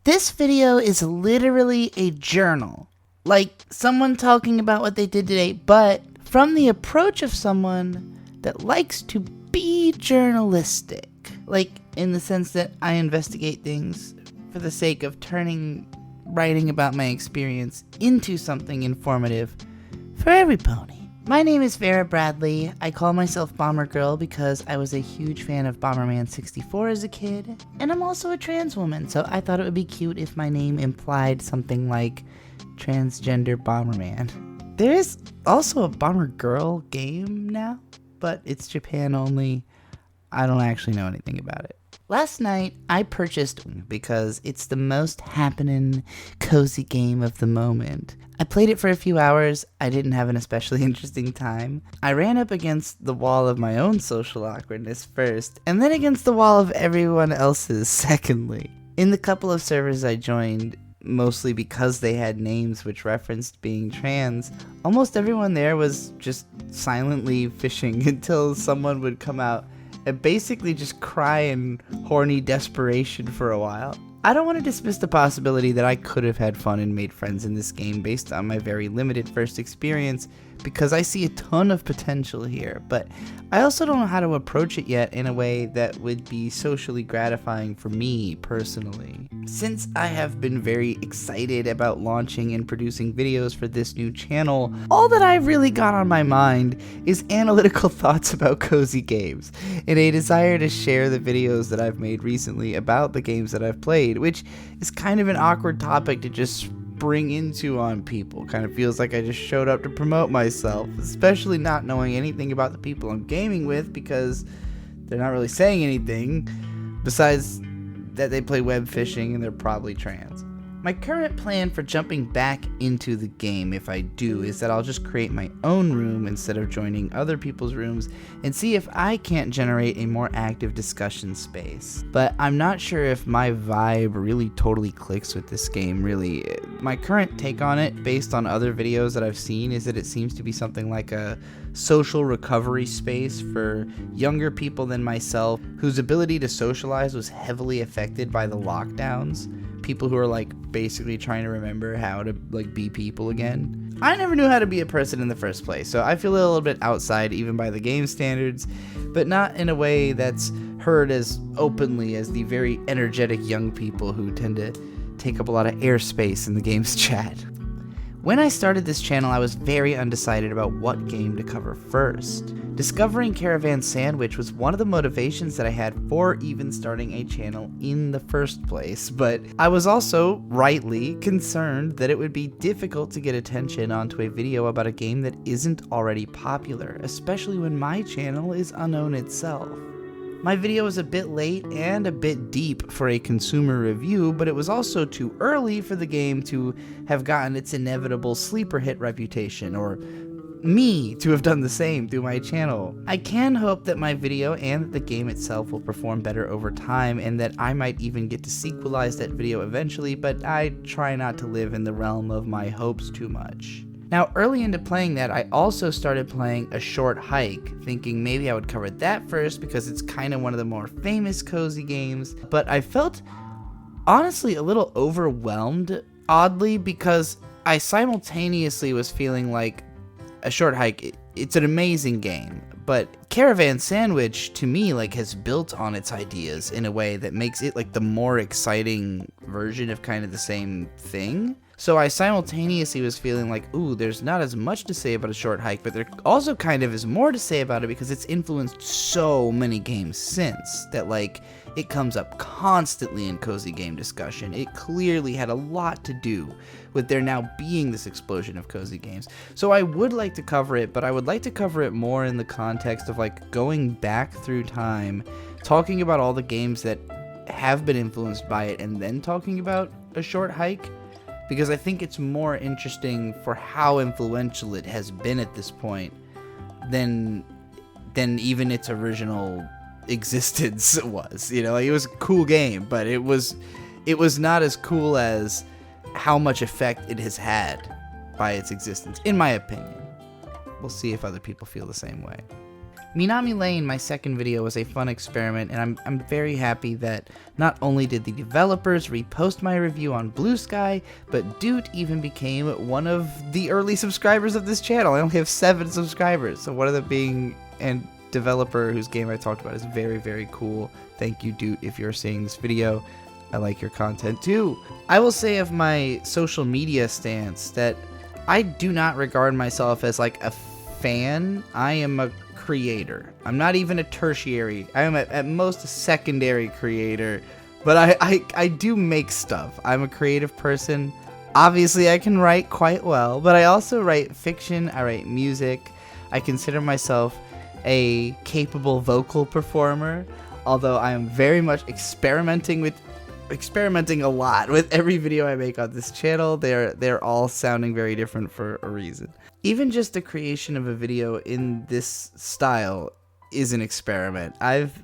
This video is literally a journal. Like someone talking about what they did today, but from the approach of someone that likes to be journalistic. Like in the sense that I investigate things for the sake of turning writing about my experience into something informative for every pony. My name is Vera Bradley. I call myself Bombergirl because I was a huge fan of Bomberman 64 as a kid, and I'm also a trans woman, so I thought it would be cute if my name implied something like transgender Bomberman. There is also a Bombergirl game now, but it's Japan only. I don't actually know anything about it. Last night, I purchased because it's the most happening, cozy game of the moment. I played it for a few hours. I didn't have an especially interesting time. I ran up against the wall of my own social awkwardness first, and then against the wall of everyone else's secondly. In the couple of servers I joined, mostly because they had names which referenced being trans, almost everyone there was just silently fishing until someone would come out and basically just cry in horny desperation for a while. I don't want to dismiss the possibility that I could have had fun and made friends in this game based on my very limited first experience, because I see a ton of potential here, but I also don't know how to approach it yet in a way that would be socially gratifying for me personally. Since I have been very excited about launching and producing videos for this new channel, all that I've really got on my mind is analytical thoughts about cozy games, and a desire to share the videos that I've made recently about the games that I've played, which is kind of an awkward topic to just bring into on people. Kind of feels like I just showed up to promote myself, especially not knowing anything about the people I'm gaming with because they're not really saying anything besides that they play Webfishing and they're probably trans. My current plan for jumping back into the game, if I do, is that I'll just create my own room instead of joining other people's rooms and see if I can't generate a more active discussion space. But I'm not sure if my vibe really totally clicks with this game, really. My current take on it, based on other videos that I've seen, is that it seems to be something like a social recovery space for younger people than myself, whose ability to socialize was heavily affected by the lockdowns. People who are like basically trying to remember how to like be people again. I never knew how to be a person in the first place, so I feel a little bit outside even by the game standards, but not in a way that's heard as openly as the very energetic young people who tend to take up a lot of airspace in the game's chat. When I started this channel, I was very undecided about what game to cover first. Discovering Caravan SandWitch was one of the motivations that I had for even starting a channel in the first place, but I was also, rightly, concerned that it would be difficult to get attention onto a video about a game that isn't already popular, especially when my channel is unknown itself. My video was a bit late and a bit deep for a consumer review, but it was also too early for the game to have gotten its inevitable sleeper hit reputation, or me to have done the same through my channel. I can hope that my video and the game itself will perform better over time, and that I might even get to sequelize that video eventually, but I try not to live in the realm of my hopes too much. Now, early into playing that, I also started playing A Short Hike, thinking maybe I would cover that first because it's kind of one of the more famous cozy games, but I felt honestly a little overwhelmed, oddly, because I simultaneously was feeling like A Short Hike, it's an amazing game, but Caravan SandWitch, to me, like, has built on its ideas in a way that makes it like the more exciting version of kind of the same thing. So I simultaneously was feeling like, ooh, there's not as much to say about A Short Hike, but there also kind of is more to say about it because it's influenced so many games since that, like, it comes up constantly in cozy game discussion. It clearly had a lot to do with there now being this explosion of cozy games. So I would like to cover it, but I would like to cover it more in the context of like going back through time, talking about all the games that have been influenced by it, and then talking about A Short Hike, because I think it's more interesting for how influential it has been at this point than even its original existence was. You know, like, it was a cool game, but it was not as cool as how much effect it has had by its existence, in my opinion. We'll see if other people feel the same way. Minami Lane, my second video, was a fun experiment, and I'm very happy that not only did the developers repost my review on Blue Sky, but Doot even became one of the early subscribers of this channel. I only have 7 subscribers, so one of them being a developer whose game I talked about is very, very cool. Thank you, Doot, if you're seeing this video. I like your content too. I will say of my social media stance that I do not regard myself as like a fan. I am a creator. I'm not even a tertiary. I am at most a secondary creator, but I do make stuff. I'm a creative person. Obviously I can write quite well, but I also write fiction, I write music. I consider myself a capable vocal performer, although I am very much experimenting a lot with every video I make on this channel. They're all sounding very different for a reason. Even just the creation of a video in this style is an experiment. I've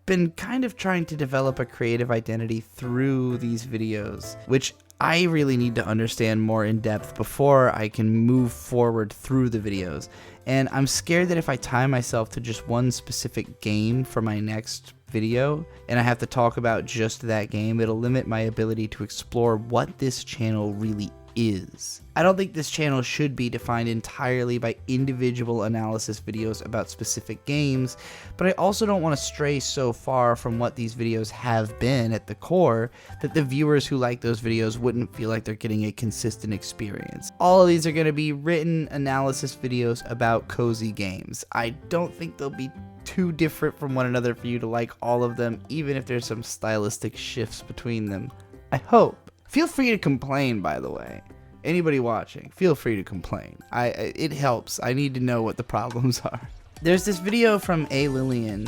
been kind of trying to develop a creative identity through these videos, which I really need to understand more in depth before I can move forward through the videos. And I'm scared that if I tie myself to just one specific game for my next video, and I have to talk about just that game, it'll limit my ability to explore what this channel really is. I don't think this channel should be defined entirely by individual analysis videos about specific games, but I also don't want to stray so far from what these videos have been at the core that the viewers who like those videos wouldn't feel like they're getting a consistent experience. All of these are going to be written analysis videos about cozy games. I don't think they'll be too different from one another for you to like all of them, even if there's some stylistic shifts between them. I hope. Feel free to complain, by the way. Anybody watching, feel free to complain. It helps. I need to know what the problems are. There's this video from A. Lillian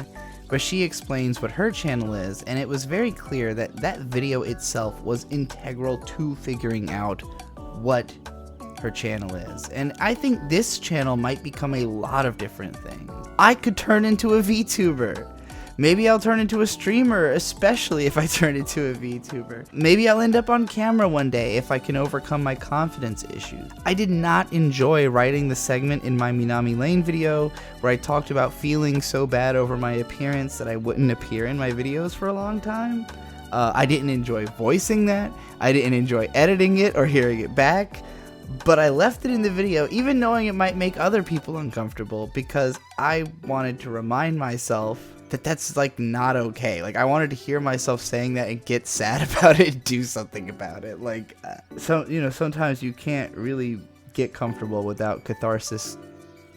where she explains what her channel is, and it was very clear that that video itself was integral to figuring out what her channel is. And I think this channel might become a lot of different things. I could turn into a VTuber. Maybe I'll turn into a streamer, especially if I turn into a VTuber. Maybe I'll end up on camera one day if I can overcome my confidence issues. I did not enjoy writing the segment in my Minami Lane video where I talked about feeling so bad over my appearance that I wouldn't appear in my videos for a long time. I didn't enjoy voicing that. I didn't enjoy editing it or hearing it back. But I left it in the video, even knowing it might make other people uncomfortable, because I wanted to remind myself that that's like not okay. Like, I wanted to hear myself saying that and get sad about it and do something about it. Like, sometimes you can't really get comfortable without catharsis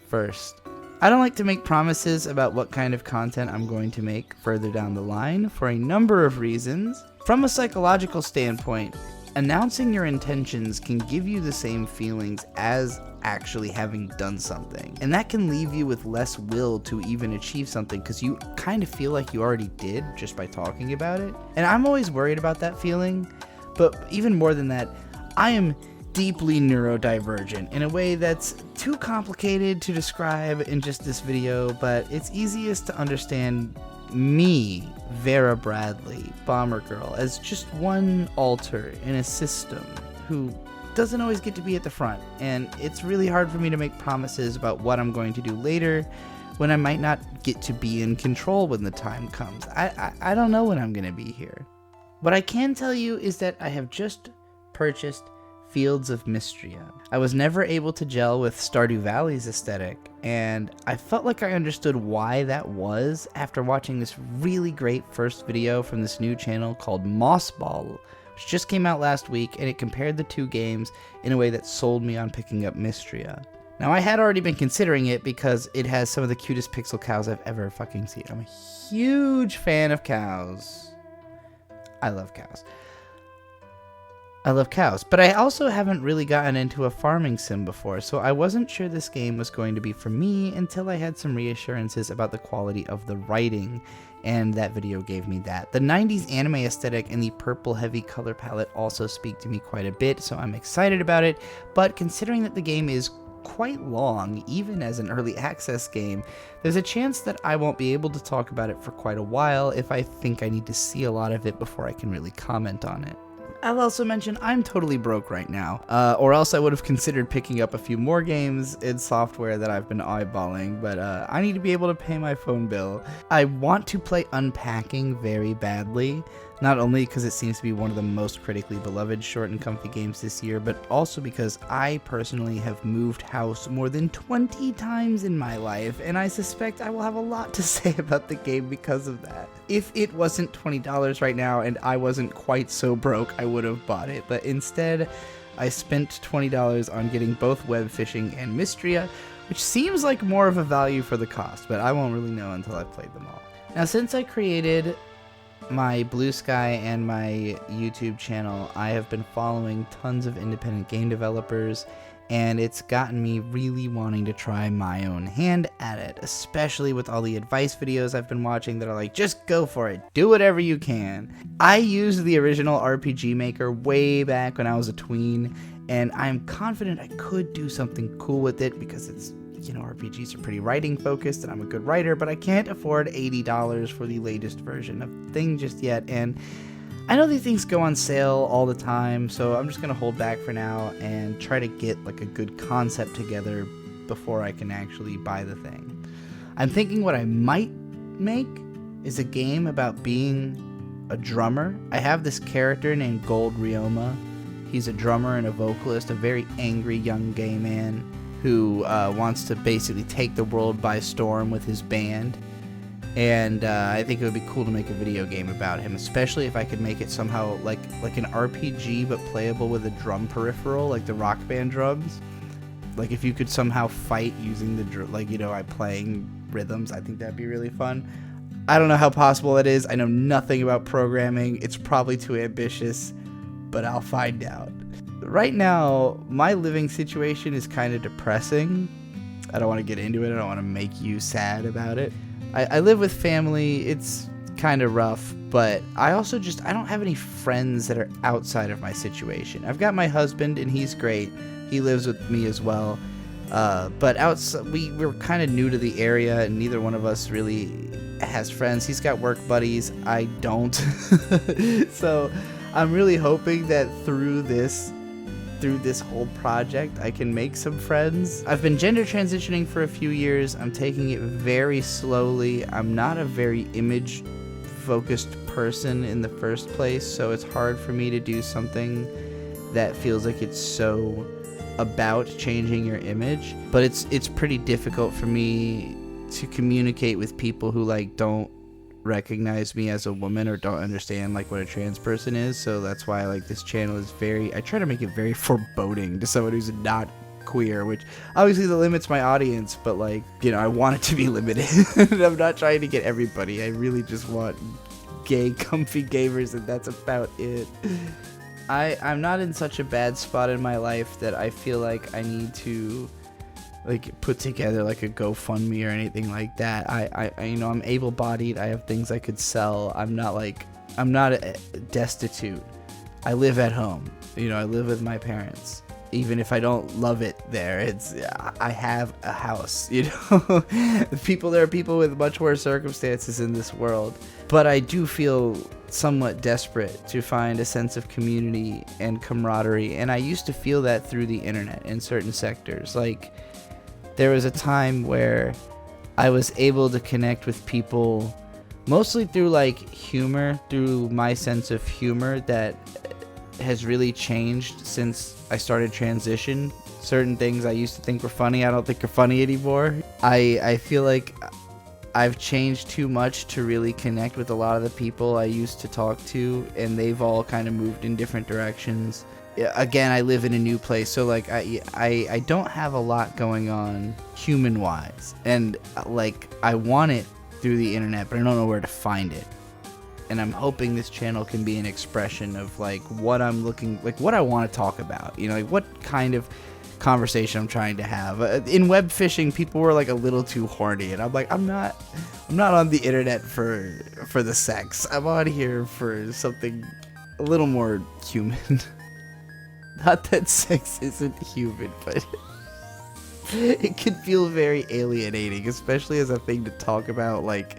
first. I don't like to make promises about what kind of content I'm going to make further down the line for a number of reasons. From a psychological standpoint, announcing your intentions can give you the same feelings as actually having done something, and that can leave you with less will to even achieve something because you kind of feel like you already did just by talking about it. And I'm always worried about that feeling, but even more than that, I am deeply neurodivergent in a way that's too complicated to describe in just this video, but it's easiest to understand me, Vera Bradley, Bombergirl, as just one alter in a system who doesn't always get to be at the front, and it's really hard for me to make promises about what I'm going to do later when I might not get to be in control when the time comes. I don't know when I'm going to be here. What I can tell you is that I have just purchased Fields of Mistria. I was never able to gel with Stardew Valley's aesthetic, and I felt like I understood why that was after watching this really great first video from this new channel called Mossball, which just came out last week, and it compared the two games in a way that sold me on picking up Mistria. Now, I had already been considering it because it has some of the cutest pixel cows I've ever fucking seen. I'm a huge fan of cows. I love cows. But I also haven't really gotten into a farming sim before, so I wasn't sure this game was going to be for me until I had some reassurances about the quality of the writing, and that video gave me that. The 90s anime aesthetic and the purple heavy color palette also speak to me quite a bit, so I'm excited about it, but considering that the game is quite long, even as an early access game, there's a chance that I won't be able to talk about it for quite a while if I think I need to see a lot of it before I can really comment on it. I'll also mention I'm totally broke right now, or else I would have considered picking up a few more games and software that I've been eyeballing, but I need to be able to pay my phone bill. I want to play Unpacking very badly, not only because it seems to be one of the most critically beloved short and comfy games this year, but also because I personally have moved house more than 20 times in my life, and I suspect I will have a lot to say about the game because of that. If it wasn't $20 right now and I wasn't quite so broke, I would have bought it, but instead I spent $20 on getting both Webfishing and Mistria, which seems like more of a value for the cost, but I won't really know until I've played them all. Now, since I created my Blue Sky and my YouTube channel, I have been following tons of independent game developers, and it's gotten me really wanting to try my own hand at it, especially with all the advice videos I've been watching that are like, just go for it, do whatever you can. I used the original RPG Maker way back when I was a tween, and I'm confident I could do something cool with it because it's, you know, RPGs are pretty writing focused and I'm a good writer, but I can't afford $80 for the latest version of the thing just yet, and I know these things go on sale all the time, so I'm just going to hold back for now and try to get like a good concept together before I can actually buy the thing. I'm thinking what I might make is a game about being a drummer. I have this character named Gold Ryoma. He's a drummer and a vocalist, a very angry young gay man who wants to basically take the world by storm with his band. And I think it would be cool to make a video game about him, especially if I could make it somehow like an RPG but playable with a drum peripheral, like the Rock Band drums. Like if you could somehow fight using the playing rhythms, I think that'd be really fun. I don't know how possible it is. I know nothing about programming. It's probably too ambitious, but I'll find out. Right now, my living situation is kind of depressing. I don't want to get into it. I don't want to make you sad about it. I live with family. It's kind of rough, but I don't have any friends that are outside of my situation. I've got my husband, and he's great. He lives with me as well. But outside, we're kind of new to the area, and neither one of us really has friends. He's got work buddies. I don't. So I'm really hoping that through this whole project I can make some friends. I've been gender transitioning for a few years. I'm taking it very slowly. I'm not a very image focused person in the first place, so it's hard for me to do something that feels like it's so about changing your image, but it's pretty difficult for me to communicate with people who like don't recognize me as a woman or don't understand like what a trans person is. So that's why like this channel is I try to make it very foreboding to someone who's not queer, which obviously that limits my audience, but like, you know, I want it to be limited. I'm not trying to get everybody. I really just want gay comfy gamers, and that's about it. I'm not in such a bad spot in my life that I feel like I need to like put together like a GoFundMe or anything like that. I you know, I'm able-bodied. I have things I could sell. I'm not destitute. I live at home. You know, I live with my parents. Even if I don't love it there, I have a house, you know. There are people with much worse circumstances in this world. But I do feel somewhat desperate to find a sense of community and camaraderie, and I used to feel that through the internet in certain sectors. Like, there was a time where I was able to connect with people mostly through like humor, through my sense of humor that has really changed since I started transition. Certain things I used to think were funny, I don't think are funny anymore. I feel like I've changed too much to really connect with a lot of the people I used to talk to, and they've all kind of moved in different directions. Again, I live in a new place, so like I don't have a lot going on human-wise, and like I want it through the internet, but I don't know where to find it. And I'm hoping this channel can be an expression of like what what I want to talk about, you know, like what kind of conversation I'm trying to have. In web fishing, people were like a little too horny, and I'm like, I'm not on the internet for the sex. I'm on here for something a little more human. Not that sex isn't human, but it can feel very alienating, especially as a thing to talk about like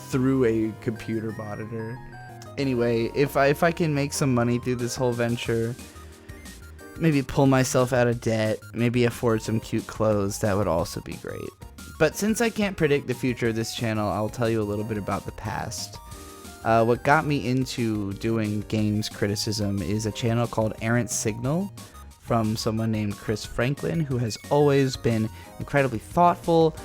through a computer monitor. Anyway, if I can make some money through this whole venture, maybe pull myself out of debt, maybe afford some cute clothes, that would also be great. But since I can't predict the future of this channel, I'll tell you a little bit about the past. What got me into doing games criticism is a channel called Errant Signal from someone named Chris Franklin, who has always been incredibly thoughtful,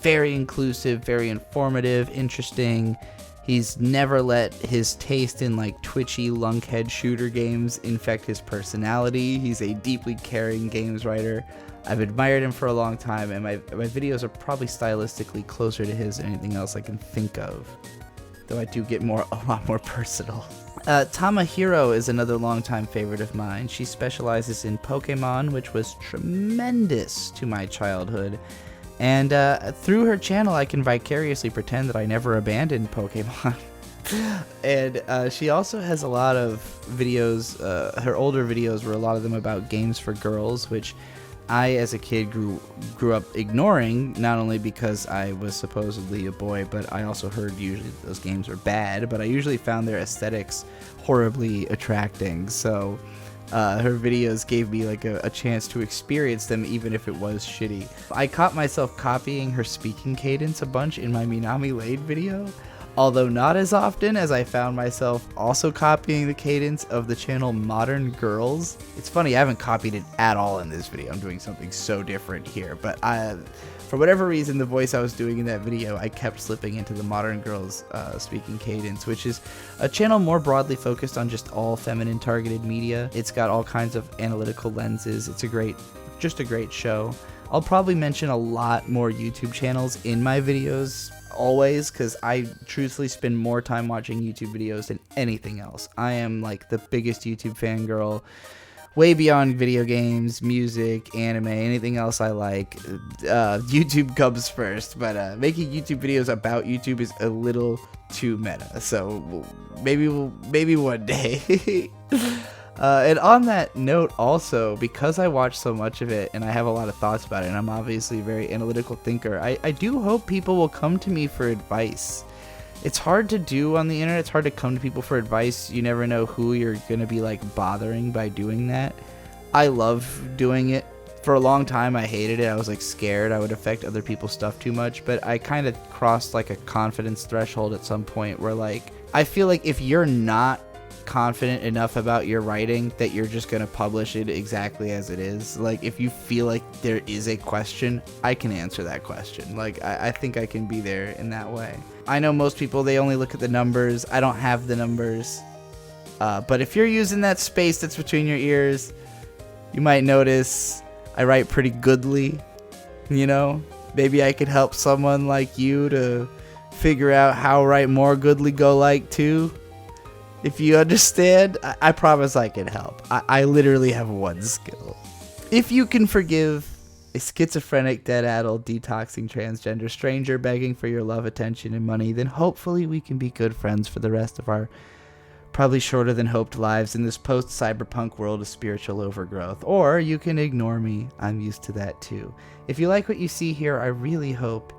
very inclusive, very informative, interesting. He's never let his taste in like twitchy lunkhead shooter games infect his personality. He's a deeply caring games writer. I've admired him for a long time, and my videos are probably stylistically closer to his than anything else I can think of. Though I do get a lot more personal. Tamahiro is another longtime favorite of mine. She specializes in Pokemon, which was tremendous to my childhood. And through her channel, I can vicariously pretend that I never abandoned Pokemon. And she also has a lot of videos. Her older videos were a lot of them about games for girls, which I, as a kid, grew up ignoring, not only because I was supposedly a boy, but I also heard usually those games were bad, but I usually found their aesthetics horribly attracting, so her videos gave me like a chance to experience them even if it was shitty. I caught myself copying her speaking cadence a bunch in my Minami Lane video, although not as often, as I found myself also copying the cadence of the channel Modern Girls. It's funny, I haven't copied it at all in this video. I'm doing something so different here, but for whatever reason, the voice I was doing in that video, I kept slipping into the Modern Girls speaking cadence, which is a channel more broadly focused on just all feminine targeted media. It's got all kinds of analytical lenses. It's just a great show. I'll probably mention a lot more YouTube channels in my videos always, because I truthfully spend more time watching YouTube videos than anything else. I am like the biggest YouTube fangirl, way beyond video games, music, anime, anything else I like. YouTube comes first, but making YouTube videos about YouTube is a little too meta, so maybe one day. And on that note also, because I watch so much of it and I have a lot of thoughts about it, and I'm obviously a very analytical thinker, I do hope people will come to me for advice. It's hard to do on the internet. It's hard to come to people for advice. You never know who you're going to be like bothering by doing that. I love doing it. For a long time, I hated it. I was like scared I would affect other people's stuff too much, but I kind of crossed like a confidence threshold at some point where like, I feel like if you're not confident enough about your writing that you're just gonna publish it exactly as it is. Like, if you feel like there is a question, I can answer that question. Like, I think I can be there in that way. I know most people, they only look at the numbers. I don't have the numbers, but if you're using that space that's between your ears, you might notice I write pretty goodly. You know, maybe I could help someone like you to figure out how write more goodly go like too. If you understand, I promise I can help. I literally have one skill. If you can forgive a schizophrenic, dead-addled, detoxing transgender stranger begging for your love, attention, and money, then hopefully we can be good friends for the rest of our probably shorter than hoped lives in this post-cyberpunk world of spiritual overgrowth. Or you can ignore me. I'm used to that too. If you like what you see here, I really hope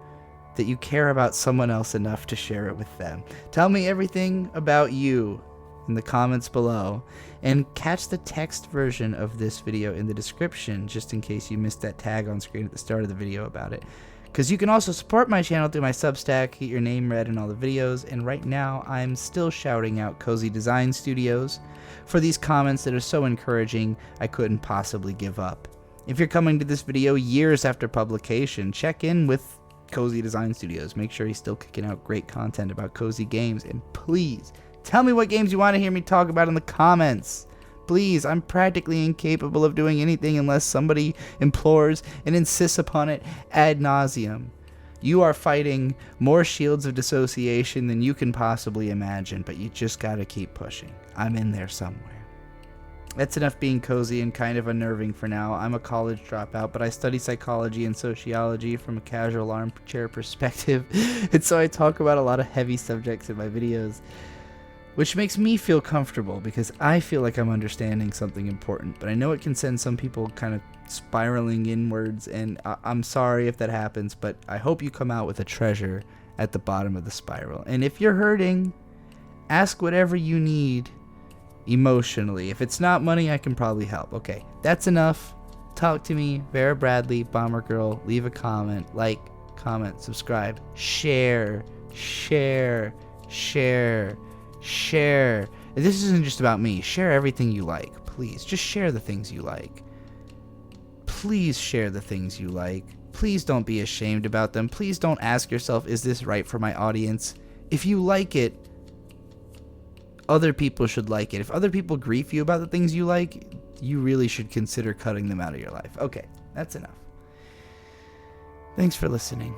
that you care about someone else enough to share it with them. Tell me everything about you in the comments below, and catch the text version of this video in the description just in case you missed that tag on screen at the start of the video about it. Because you can also support my channel through my Substack, get your name read in all the videos, and right now I'm still shouting out Cozy Design Studios for these comments that are so encouraging I couldn't possibly give up. If you're coming to this video years after publication, check in with Cozy Design Studios. Make sure he's still kicking out great content about cozy games, and please tell me what games you want to hear me talk about in the comments. Please, I'm practically incapable of doing anything unless somebody implores and insists upon it ad nauseum. You are fighting more shields of dissociation than you can possibly imagine, but you just gotta keep pushing. I'm in there somewhere. That's enough being cozy and kind of unnerving for now. I'm a college dropout, but I study psychology and sociology from a casual armchair perspective, and so I talk about a lot of heavy subjects in my videos, which makes me feel comfortable because I feel like I'm understanding something important, but I know it can send some people kind of spiraling inwards, and I'm sorry if that happens, but I hope you come out with a treasure at the bottom of the spiral. And if you're hurting, Ask whatever you need emotionally. If it's not money, I can probably help. Okay, that's enough. Talk to me, Vera Bradley, Bombergirl. Leave a comment, like, comment, subscribe, share. This isn't just about me. Share everything you like, please. Just share the things you like. Please share the things you like. Please don't be ashamed about them. Please don't ask yourself, is this right for my audience? If you like it, other people should like it. If other people grief you about the things you like, you really should consider cutting them out of your life. Okay, that's enough. Thanks for listening.